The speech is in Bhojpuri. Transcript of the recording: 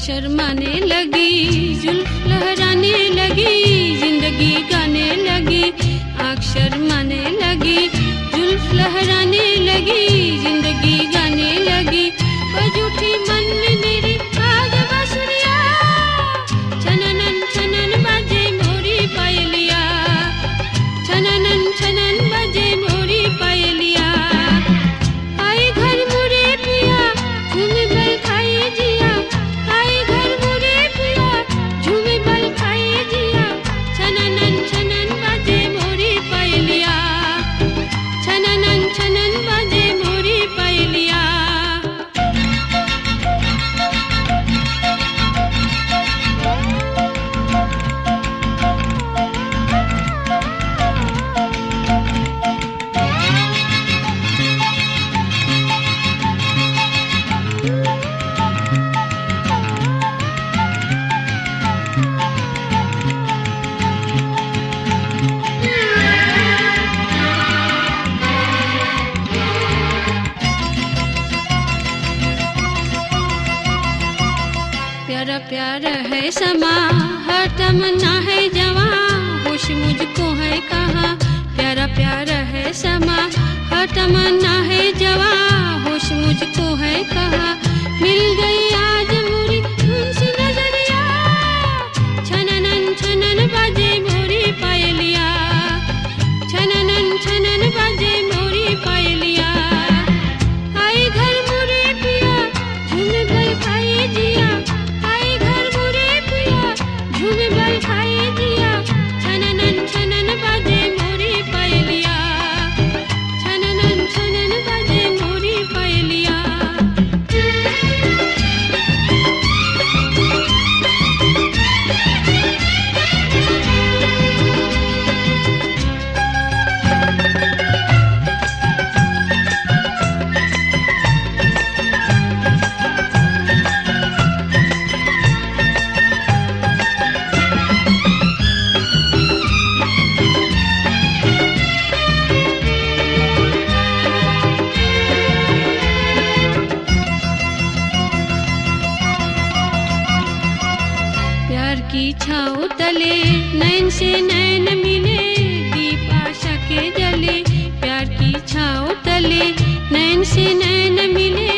शर्माने लगी, जुल्फ लहराने लगी, जिंदगी गाने लगी। आँख शर्माने लगी, जुल्फ लहराने लगी, जिंदगी गाने लगी। बज उठी मन में मेरी आज बांसुरिया, छननन छनन बाजे मोरी पायलिया, छननन छनन बाजे मोरी पायलिया। आई घर मुरे पिया झूमे बल खाए जिया, आई घर मुरे पिया झूमे बल खाए जिया। छननन छनन बाजे मोरी पायलिया, छननन छनन बाजे मोरी पायलिया। प्यारा प्यारा है समा, हर तमन्ना है जवां, होश मुझको है कहाँ। प्यारा प्यारा है समा, हर तमन्ना है जवां, होश मुझको है कहाँ। मिल गई आज मुरी उनसे नजरिया, छननन छनन बाजे मोरी पायलिया, छननन छनन बाजे मोरी पायलिया। आई घर मुरे पिया झूमे बल खाए जिया, आई घर मुरे पिया झूमे बल खाए जिया। छननन छनन बाजे मोरी पायलिया, छननन छनन बाजे मोरी पायलिया। प्यार की छाँव तले नैन से नैन मिले, दीप आशा के जले। प्यार की छाँव तले नैन से नैन मिले,